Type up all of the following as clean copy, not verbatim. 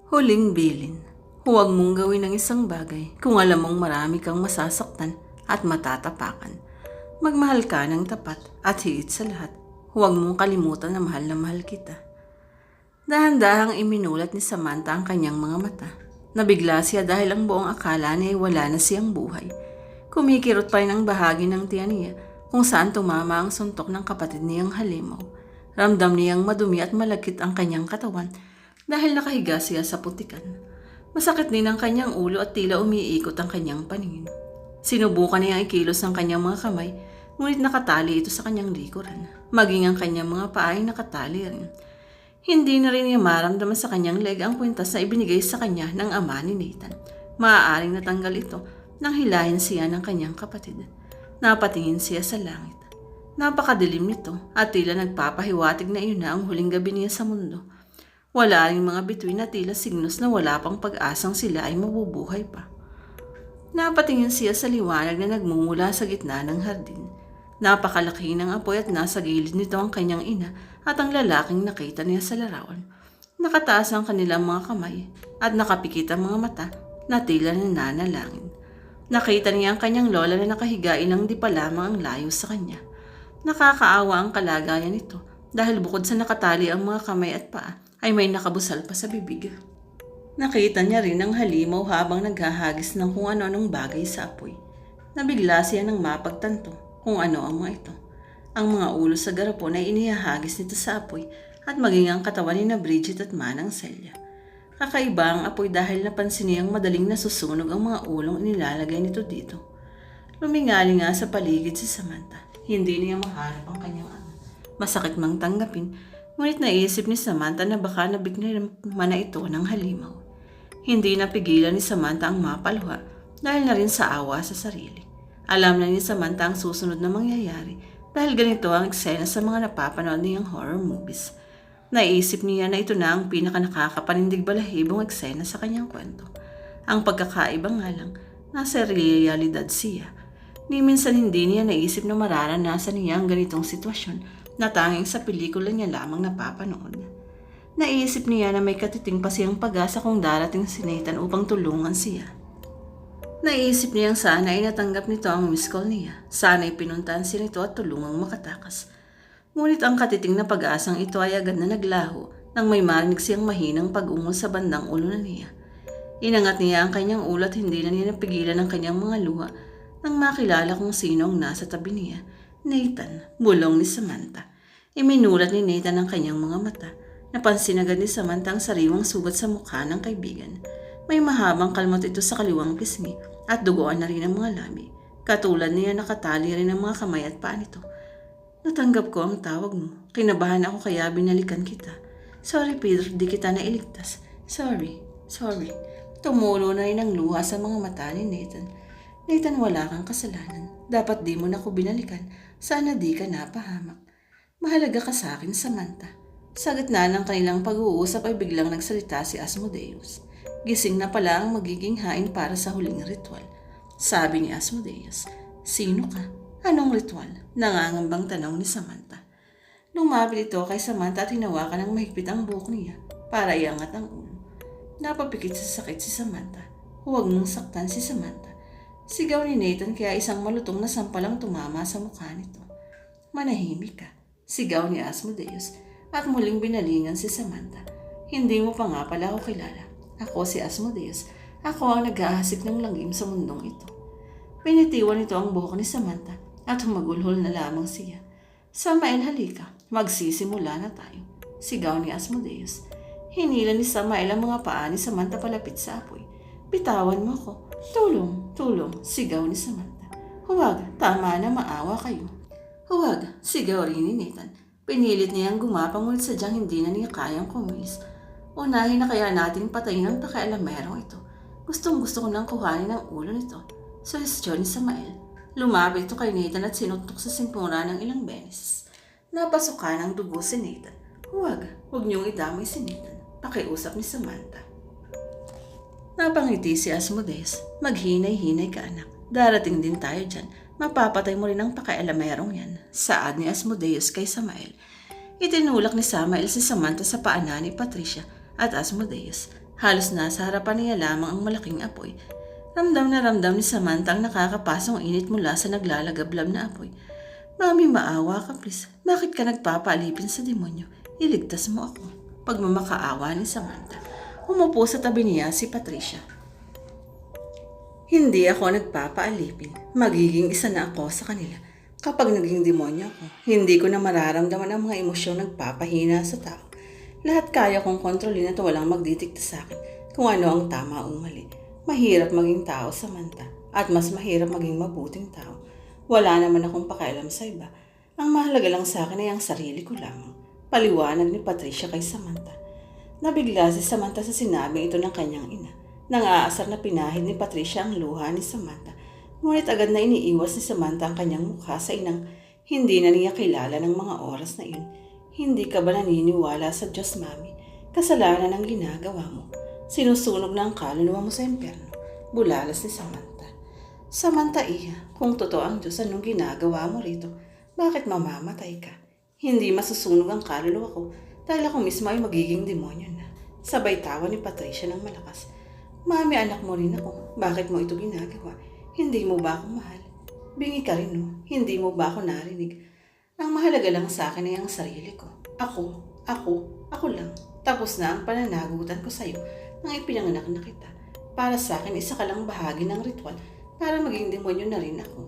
Huling bilin. Huwag mong gawin ang isang bagay kung alam mong marami kang masasaktan at matatapakan. Magmahal ka ng tapat at higit sa lahat, huwag mong kalimutan na mahal kita. Dahan-dahang iminulat ni Samantha ang kanyang mga mata. Nabigla siya dahil ang buong akala niya ay wala na siyang buhay. Kumikirot pa rin ang bahagi ng tiyan niya kung saan tumama ang suntok ng kapatid niyang halimaw. Ramdam niyang madumi at malagkit ang kanyang katawan dahil nakahiga siya sa putikan. Masakit din ang kanyang ulo at tila umiikot ang kanyang paningin. Sinubukan niyang ikilos ang kanyang mga kamay, ngunit nakatali ito sa kanyang likuran. Maging ang kanyang mga paa ay nakatali rin. Hindi na rin niya maramdaman sa kanyang leg ang kwintas na ibinigay sa kanya ng ama ni Nathan. Maaaring natanggal ito nang hilahin siya ng kanyang kapatid. Napatingin siya sa langit. Napakadilim nito at tila nagpapahiwatig na iyon na ang huling gabi niya sa mundo. Wala ring mga bituin na tila signos na wala pang pag-asang sila ay mabubuhay pa. Napatingin siya sa liwanag na nagmumula sa gitna ng hardin. Napakalaki ng apoy at nasa gilid nito ang kanyang ina at ang lalaking nakita niya sa larawan. Nakataas ang kanilang mga kamay at nakapikit ang mga mata na tila nananalangin. Nakita niya ang kanyang lola na nakahiga ilang di pa lamang ang layo sa kanya. Nakakaawa ang kalagayan nito dahil bukod sa nakatali ang mga kamay at paa ay may nakabusal pa sa bibig. Nakita niya rin ang halimaw habang naghahagis ng kung ano-anong bagay sa apoy. Nabigla siya nang mapagtanto kung ano ang mga ito. Ang mga ulo sa garapon ay inihahagis nito sa apoy at maging ang katawan ni na Bridget at Manang Celia. Kakaiba ang apoy dahil napansin niyang madaling nasusunog ang mga ulong inilalagay nito dito. Lumingali nga sa paligid si Samantha. Hindi niya mahanap ang kanyang ama. Masakit mang tanggapin, ngunit naisip ni Samantha na baka nabigyan na ito ng halimaw. Hindi napigilan ni Samantha ang mapalwa dahil na rin sa awa sa sarili. Alam na ni Samantha ang susunod na mangyayari dahil ganito ang eksena sa mga napapanood niyang horror movies. Naisip niya na ito na ang pinaka-nakakapanindig balahibong eksena sa kanyang kwento. Ang pagkakaiba nga lang, nasa realidad siya. Ni minsan hindi niya naisip na mararanasan niya ang ganitong sitwasyon na tanging sa pelikula niya lamang napapanood. Naisip niya na may katiting pa siyang pag-asa kung darating si Nathan upang tulungan siya. Naisip niyang sana ay natanggap nito ang miss call niya. Sana ay pinuntahan siya nito at tulungang makatakas. Ngunit ang katiting na pag-asang ito ay agad na naglaho nang may marinig siyang mahinang pag-ungol sa bandang ulo na niya. Inangat niya ang kanyang ulo at hindi na niya napigilan ang kanyang mga luha nang makilala kung sino ang nasa tabi niya. Nathan, bulong ni Samantha. Iminulat ni Nathan ang kanyang mga mata. Napansin agad ni Samantha ang sariwang sugat sa mukha ng kaibigan. May mahabang kalmot ito sa kaliwang pisngi at duguan na rin ang mga labi. Katulad niya nakatali rin ang mga kamay at paa nito. Natanggap ko ang tawag mo. Kinabahan ako kaya binalikan kita. Sorry Peter, di kita nailigtas. Sorry. Tumulo na rin ang luha sa mga mata ni Nathan. Nathan, wala kang kasalanan. Dapat di mo na ko binalikan. Sana di ka napahamak. Mahalaga ka sa akin, Samantha. Sa gitna ng kanilang pag-uusap ay biglang nagsalita si Asmodeus. Gising na pala ang magiging hain para sa huling ritual. Sabi ni Asmodeus, sino ka? Anong ritual? Nangangambang tanong ni Samantha. Lumapit ito kay Samantha at hinawakan ng mahigpit ang buhok niya para iangat ang ulo. Napapikit sa sakit si Samantha. Huwag mong saktan si Samantha. Sigaw ni Nathan kaya isang malutong na sampalang tumama sa mukha nito. Manahimik ka, sigaw ni Asmodeus at muling binalingan si Samantha. Hindi mo pa nga pala ako kilala. Ako si Asmodeus. Ako ang nag-aasik ng langim sa mundong ito. Pinitiwan nito ang buhok ni Samantha at humagulhol na lamang siya. Samael, halika. Magsisimula na tayo. Sigaw ni Asmodeus. Hinila ni Samael ang mga paa ni Samantha palapit sa apoy. Bitawan mo ko. Tulong. Sigaw ni Samantha. Huwag, tama na, maawa kayo. Huwag, sigaw rin ni Nathan. Pinilit niyang gumapang ngunit sadyang hindi na niya kayang kumilis. Unahin na kaya natin patayin ang pakialamerong ito. Gustong-gusto ko nang kuhanin ang ulo nito. Suhestyon ni Samael. Lumapit ito kay Nathan at sinutok sa singpura ng ilang beses. Napasukan ng dugo si Nathan. Huwag niyong idamay si Nathan. Pakiusap ni Samantha. Napangiti si Asmodeus. Maghinay-hinay ka, anak. Darating din tayo dyan. Mapapatay mo rin ang pakialamerong yan. Saad ni Asmodeus kay Samael. Itinulak ni Samael si Samantha sa paanan ni Patricia at Asmodeus Halos nasa harapan niya lamang ang malaking apoy. Ramdam na ramdam ni Samantha ang nakakapasong init mula sa naglalagablab na apoy. Mami, maawa ka please. Bakit ka nagpapaalipin sa demonyo? Iligtas mo ako. Pagmamakaawa ni Samantha. Umupo sa tabi niya si Patricia. Hindi ako nagpapaalipin. Magiging isa na ako sa kanila. Kapag naging demonyo ako, hindi ko na mararamdaman ang mga emosyong nagpapahina sa tao. Lahat kaya kong kontrolin at walang magdidikta sa akin kung ano ang tama o mali. Mahirap maging tao, Samantha, at mas mahirap maging mabuting tao. Wala naman akong pakialam sa iba. Ang mahalaga lang sa akin ay ang sarili ko lamang. Paliwanag ni Patricia kay Samantha. Nabigla si Samantha sa sinabing ito ng kanyang ina. Nang-aasar na pinahid ni Patricia ang luha ni Samantha. Ngunit agad na iniiwas ni Samantha ang kanyang mukha sa inang hindi na niya kilala ng mga oras na iyon. Hindi ka ba naniniwala sa Diyos, Mami? Kasalanan ang ginagawa mo. Sinusunog na ang kaluluwa mo sa impyerno. Bulalas ni Samantha. Samantha, iya, kung totoo ang Diyos, anong ginagawa mo rito? Bakit mamamatay ka? Hindi masusunog ang kaluluwa ko dahil ako mismo ay magiging demonyo na. Sabay tawa ni Patricia ng malakas. Mami, anak mo rin ako. Bakit mo ito ginagawa? Hindi mo ba ako mahal? Bingi ka rin, no? Hindi mo ba ako narinig? Ang mahalaga lang sa akin ay ang sarili ko. Ako lang. Tapos na ang pananagutan ko sa iyo nang ipinanganak na kita. Para sa akin, isa ka lang bahagi ng ritual para maging demonyo na rin ako.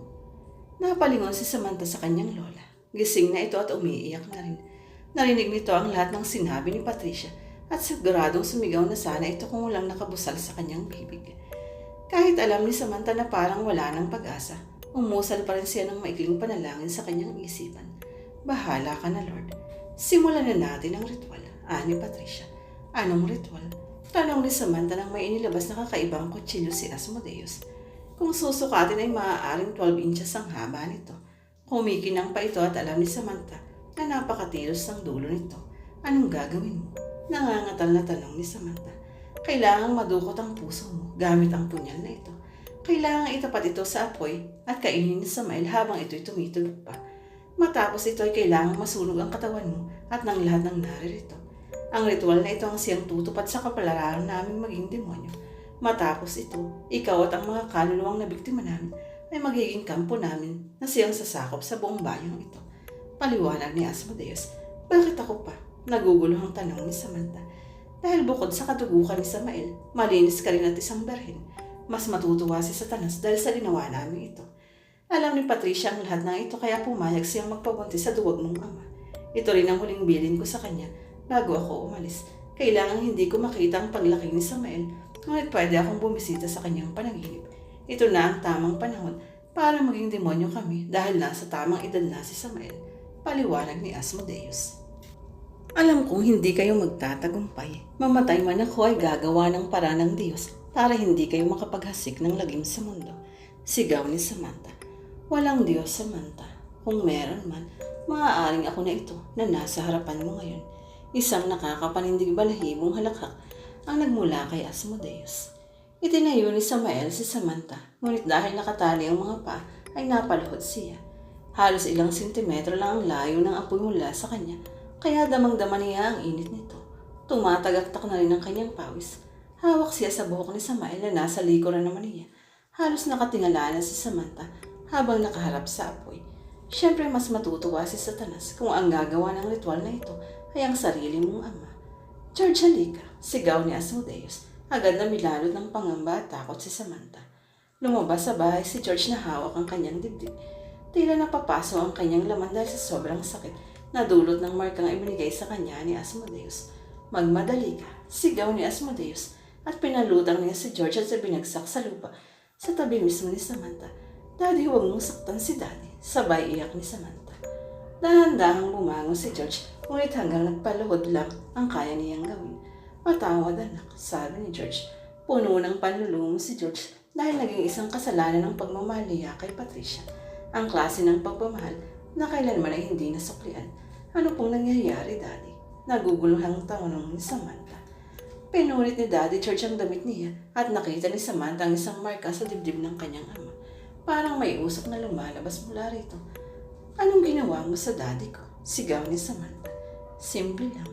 Napalingon si Samantha sa kanyang lola. Gising na ito at umiiyak na rin. Narinig nito ang lahat ng sinabi ni Patricia at siguradong sumigaw na sana ito kung walang nakabusal sa kanyang bibig. Kahit alam ni Samantha na parang wala ng pag-asa, umusal pa rin siya ng maikling panalangin sa kanyang isipan. Bahala ka na, Lord. Simulan na natin ang ritual, ani Patricia. Anong ritual? Tanong ni Samantha nang may inilabas na kakaibang kutsilyo si Asmodeus. Kung susukatin ay maaaring 12 inches ang haba nito. Kumikinang pa ito at alam ni Samantha na napakatilos ang dulo nito. Anong gagawin mo? Nangangatal na tanong ni Samantha. Kailangang madukot ang puso mo gamit ang punyal na ito. Kailangang itapat ito sa apoy at kainin ni Samael habang ito'y tumitulog pa. Matapos ito ay kailangang masunog ang katawan mo at ng lahat ng naririto. Ang ritual na ito ang siyang tutupad sa kapalaran namin maging demonyo. Matapos ito, ikaw at ang mga kaluluwang na biktima namin ay magiging kampo namin na siyang sasakop sa buong bayong ito. Paliwanag ni Asmodeus. Bakit ako pa? Naguguluhang tanong ni Samantha. Dahil bukod sa kadugukan ni Samael, malinis ka rin at isang berhen. Mas matutuwa si Satanas dahil sa ginawa namin ito. Alam ni Patricia ang lahat ng ito kaya pumayag siyang magpabuntis sa duwag mong ama. Ito rin ang huling bilin ko sa kanya bago ako umalis. Kailangang hindi ko makita ang paglaki ni Samael, ngunit pwede akong bumisita sa kanyang panaginip. Ito na ang tamang panahon para maging demonyo kami dahil nasa tamang edad na si Samael. Paliwanag ni Asmodeus. Alam kong hindi kayo magtatagumpay. Mamatay man ako ay gagawa ng paraan ng Diyos para hindi kayo makapaghasik ng lagim sa mundo. Sigaw ni Samantha. Walang Diyos, Samantha. Kung meron man, maaaring ako na ito na nasa harapan mo ngayon. Isang nakakapanindig balahibong halakhak ang nagmula kay Asmodeus. Itinayo ni Samael si Samantha, ngunit dahil nakatali ang mga pa, ay napaluhod siya. Halos ilang sentimetro lang ang layo ng apoy mula sa kanya, kaya damang-dama niya ang init nito. Tumatagaktak na rin ang kanyang pawis. Hawak siya sa buhok ni Samael na nasa likuran naman niya. Halos nakatingala na si Samantha habang nakaharap sa apoy. Siyempre mas matutuwa si Satanas kung ang gagawa ng ritual na ito ay ang sarili mong ama. George, halika, sigaw ni Asmodeus. Agad na milalot ng pangamba at takot si Samantha. Lumabas sa bahay si George na hawak ang kanyang dibdib. Tila napapaso ang kanyang laman dahil sa sobrang sakit na dulot ng markang ibinigay sa kanya ni Asmodeus. Magmadali ka, sigaw ni Asmodeus at pinalutang niya si George at binagsak sa lupa sa tabi mismo ni Samantha. Daddy, huwag mong saktan si Daddy, sabay iyak ni Samantha. Dahan-dahang bumangon si George, ngunit hanggang nagpaluhod lang ang kaya niyang gawin. Matawad anak, sabi ni George. Puno ng panlulumo si George dahil naging isang kasalanan ng pagmamahal niya kay Patricia. Ang klase ng pagmamahal na kailanman ay hindi nasuklian. Ano pong nangyayari, Daddy? Naguguluhang tanong ni Samantha. Pinunit ni Daddy George ang damit niya at nakita ni Samantha ang isang marka sa dibdib ng kanyang ama. Parang may usok na lumalabas mula rito. Anong ginawa mo sa daddy ko? Sigaw ni Samantha. Simple lang.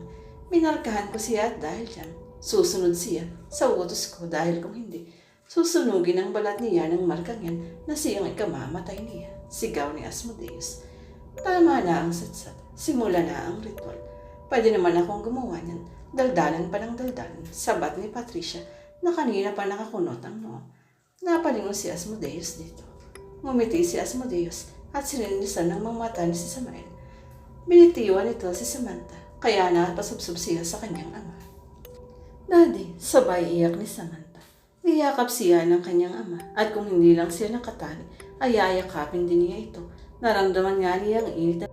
Minarkahan ko siya at dahil dyan, Susunod siya sa utos ko dahil kung hindi, susunugin ang balat niya ng markang yan na siyang ikamamatay niya. Sigaw ni Asmodeus. Tama na ang satsat. Simula na ang ritual. Pwede naman akong gumawa niyan. Daldalan pa ng daldalan. Sabat ni Patricia na kanina pa nakakunot ang noo. Napalingon si Asmodeus dito. Ngumiti si Asmodeus at sininisan ng mga mata ni si Samael. Binitiwan ito si Samantha, kaya napasubsob siya sa kanyang ama. Daddy, sabay iyak ni Samantha. Niyakap siya ng kanyang ama at kung hindi lang siya nakatali, ay yayakapin din niya ito. Naramdaman nga niya ang init